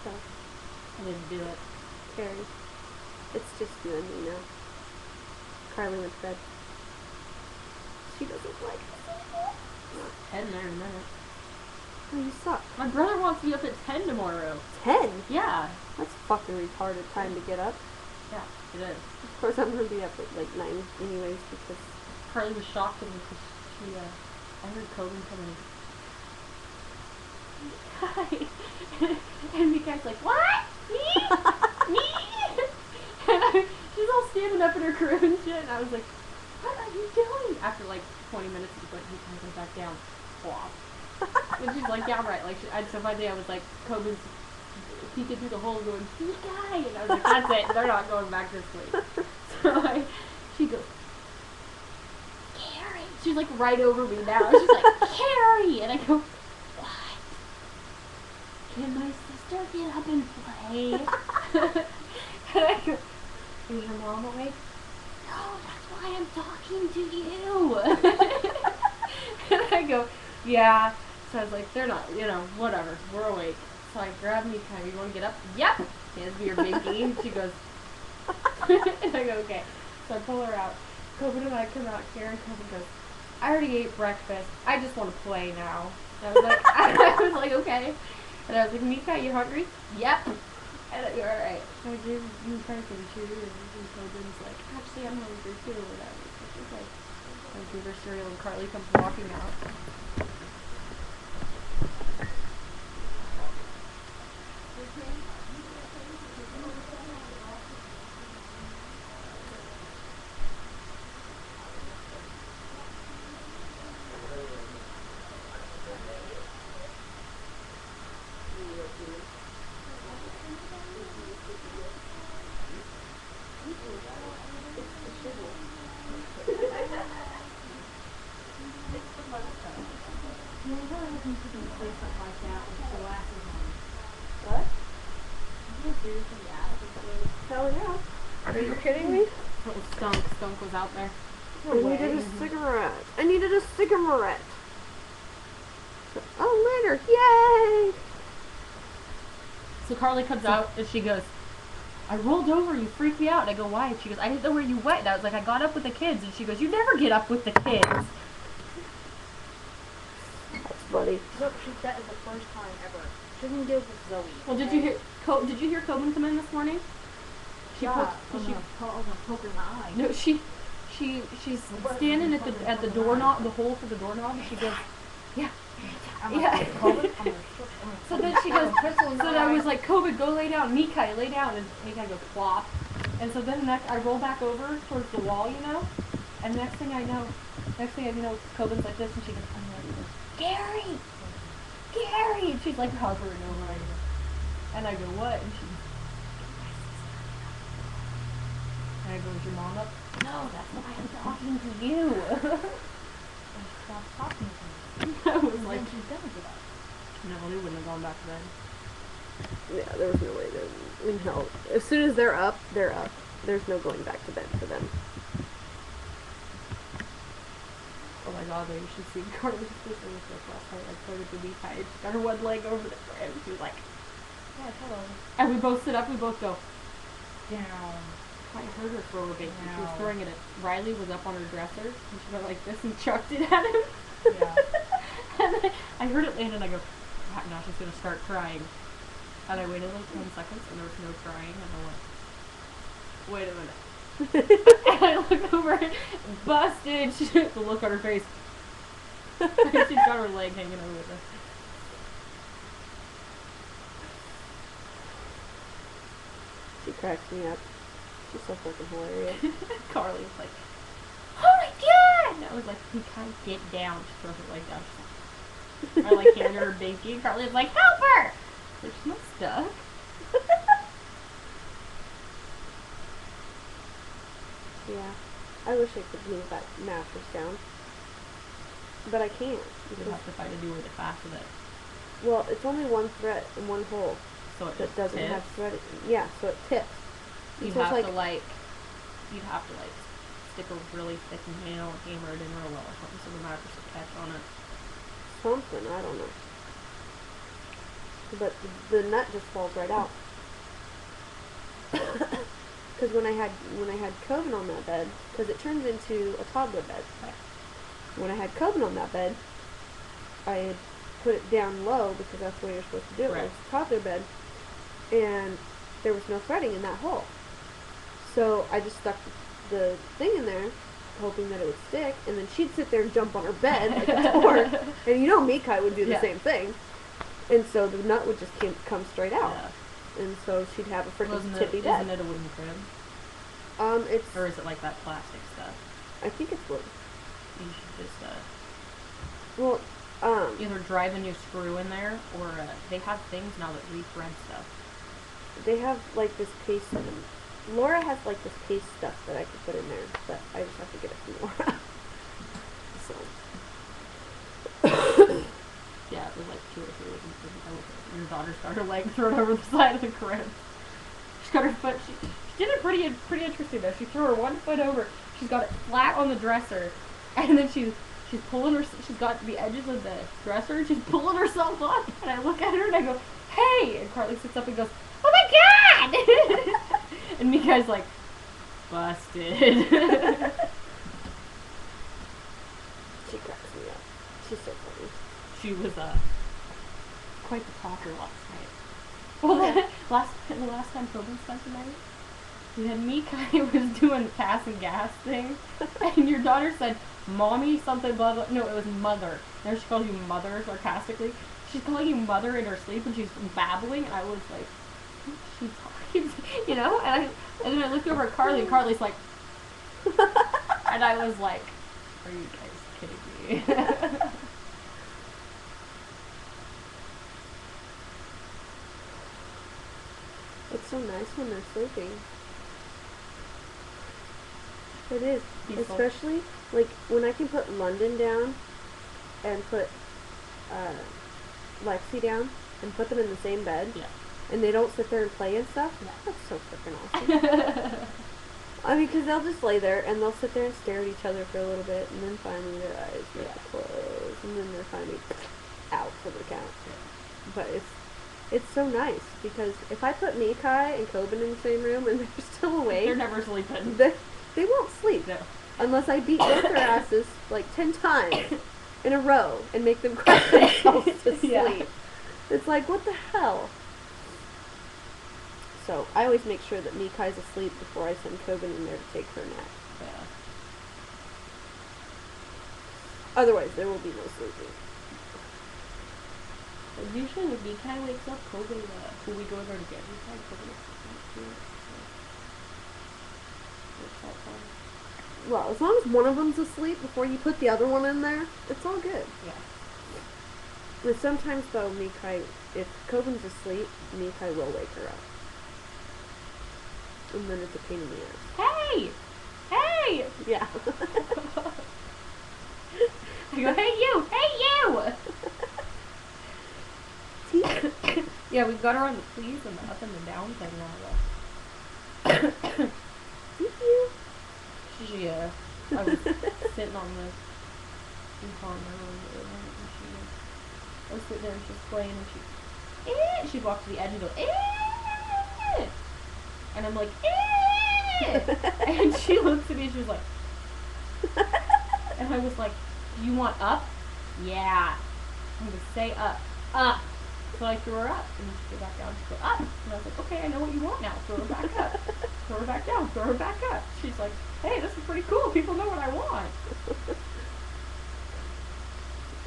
So I didn't do it. Carrie, it's just you and me now. Carly went to bed. She doesn't like us anymore. Heading there in a minute. Oh, you suck. My brother wants to be up at 10 tomorrow. 10? Yeah. That's fucking retarded time to get up. Yeah, it is. Of course, I'm gonna be up at like 9 anyways because Carly was shocked at me because she, I heard Coben coming. Hi. And Mikai's like, what? Me? Me? And she's all standing up in her crib and shit, and I was like, what are you doing? After like 20 minutes, she's like, Mikai, go back down. Flop. And she's like, yeah, right. Like, so finally I was like, Coben's peeking through the hole going, Mikai! And I was like, that's it, they're not going back this week. So she goes, Carrie! She's like right over me now. She's like, Carrie! And I go, what? Can my sister get up and play? And I go, is your mom awake? No, that's why I'm talking to you. And I go, yeah. So I was like, they're not, whatever, we're awake. So I grab Mikai, you want to get up? Yep. Hands me your binky. And she goes, and I go, okay. So I pull her out. Coben and I come out here, and Coben goes, I already ate breakfast. I just want to play now. And I was like, okay. And I was like, Mikai, you hungry? Yep. And I go, all right. So I gave Mikai some Cheerios, and Coben's like, actually, I'm hungry too. And I was like, okay. I give her cereal, and Carly comes walking out. What? Hell yeah. Are you kidding me? It was Skunk. Skunk was out there. I needed a cigarette. I needed a cigarette. Oh, later. Yay! So Carly comes out and she goes, I rolled over, you freaked me out. And I go, why? And she goes, I didn't know where you went. And I was like, I got up with the kids. And she goes, you never get up with the kids. That's funny. Look, that is the first time ever. She doesn't deal with Zoe. Well, did you hear Coben come in this morning? She Yeah, put, I'm gonna poke her in the eye. no, she's standing at the doorknob, the hole for the doorknob, and she goes, yeah. Yeah. So then she goes, so then I was like, Coben, go lay down. Mikai, lay down. And Mikai goes, plop. And so then I roll back over towards the wall, and next thing I know, Coben's like this, and she goes, Gary! Gary! And she's like hovering over me. And I go, what? And she goes, and I go, is your mom up? No, that's why I'm talking to you. And stop talking to me. I was like, Then she's gonna get up. no, they wouldn't have gone back to bed. Yeah, there was no way to. In hell, as soon as they're up, they're up. There's no going back to bed for them. Oh my god, you should see Carly's sister was like last night. I started to be tired. She got her one leg over the and she was like, Yeah, hello. and we both sit up, we both go, Down. I heard her throw a big. She was Wow. throwing it at Riley was up on her dresser and she went like this and chucked it at him. Yeah. And I heard it land and I go, "Ah, now she's gonna start crying." And I waited like 10 seconds and there was no crying and I went, wait a minute. And I look over and busted. The look on her face. She's got her leg hanging over there. She cracks me up. She's so fucking hilarious. Carly was like, oh my god! And I was like, you can't get down. She throws her leg down. She's like, I like handed her a binky. And Carly was like, help her! Like, she's not stuck. Yeah. I wish I could move that mattress down. But I can't. You Because, have to find a new way to fasten it. well, it's only one thread and one hole So it that just doesn't tips. have thread. Yeah, so it tips. You'd So it's have like- to stick a really thick nail and hammer it in real well or something so the mattress would catch on it. Something, I don't know. but the nut just falls right out. Because when I had Coven on that bed, because it turns into a toddler bed. Right. When I had Coven on that bed, I had put it down low because that's the way you're supposed to do it. Right. It was a toddler bed, and there was no threading in that hole. So I just stuck the thing in there, hoping that it would stick, and then she'd sit there and jump on her bed like a dork. And you know Mikai would do the Yeah. same thing. And so the nut would just come straight out. Yeah. And so she'd have a freaking Isn't tippy bed. it a wooden crib? It's, Or is it like that plastic stuff? I think it's wood. You should just Well, either drive a new screw in there, or they have things now that rethread stuff. they have like this paste. Laura has like this paste stuff that I could put in there, but I just have to get it from Laura. So. Yeah, it was like 2 or 3 weeks ago. Your daughter started like throwing over the side of the crib. She's got her foot. She did it pretty interesting though. She threw her one foot over. She's got it flat on the dresser, and then she's pulling her. She's got the edges of the dresser. And she's pulling herself up, and I look at her and I go, "Hey!" And Carly sits up and goes, "Oh my god!" And Mikai's like, "Busted." She cracks me up. She's so funny. She was quite the talker last night. Well, the last time Coben spent the night, we had Mikai was doing the pass and gas thing, and your daughter said, "Mommy something blah blah." No, it was mother. Now she calls you mother sarcastically. She's calling you mother in her sleep, and she's babbling. And I was like, "She's talking," you know. And then I looked over at Carly, and Carly's like, and I was like, "Are you guys kidding me?" It's so nice when they're sleeping. It is. Peaceful. Especially, like, when I can put London down and put Lexi down and put them in the same bed, Yeah. and they don't sit there and play and stuff, Yeah. that's so freaking awesome. I mean, because they'll just lay there and they'll sit there and stare at each other for a little bit, and then finally their eyes start to close, and then they're finally out for the count. But it's so nice, because if I put Mikai and Coben in the same room and they're still awake, They're never sleeping. they won't sleep. No. Unless I beat both their asses like 10 times in a row and make them cry themselves to sleep. Yeah. It's like, what the hell? So I always make sure that Mikai's asleep before I send Coben in there to take her nap. Yeah. Otherwise, there will be no sleeping. Usually when Mikai wakes up, Kobe, who we go over to get Mikai, Kobe wakes up too. So works out fine. Well, as long as one of them's asleep before you put the other one in there, it's all good. Yeah. But sometimes, though, Mikai, if Coben's asleep, Mikai will wake her up. And then it's a pain in the ass. Hey! Hey! Yeah. I go, hey you! Hey you! Yeah, we got her on the please and the up and the down thing now. She, I was sitting on the corner and I was sitting there and she's playing and she walked to the edge and goes, and I'm like, and she looks at me and she was like, and I was like, do you want up? Yeah. I'm going to say up. Up. So I threw her up, and she go back down, she go up, and I was like, okay, I know what you want now, throw her back up, throw her back down, throw her back up. She's like, hey, this is pretty cool, people know what I want.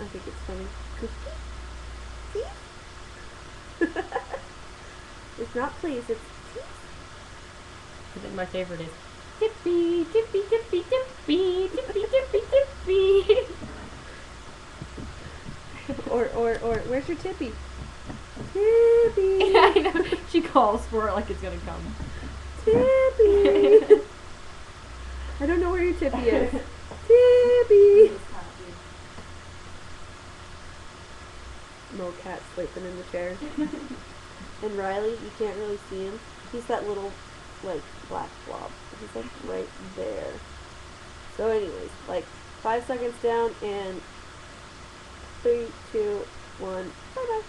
I think it's funny. It's not please, it's I think my favorite is, Tippy, Tippy, Tippy, Tippy, Tippy, Tippy, Tippy. or where's your tippy? Tippy. I know, she calls for it like it's gonna come. Tippy. I don't know where your tippy is. Tippy. Cat sleeping in the chair. And Riley, you can't really see him. He's that little, like, black blob. He's, like, right there. So anyways, like, 5 seconds down, and 3, 2, 1, bye-bye.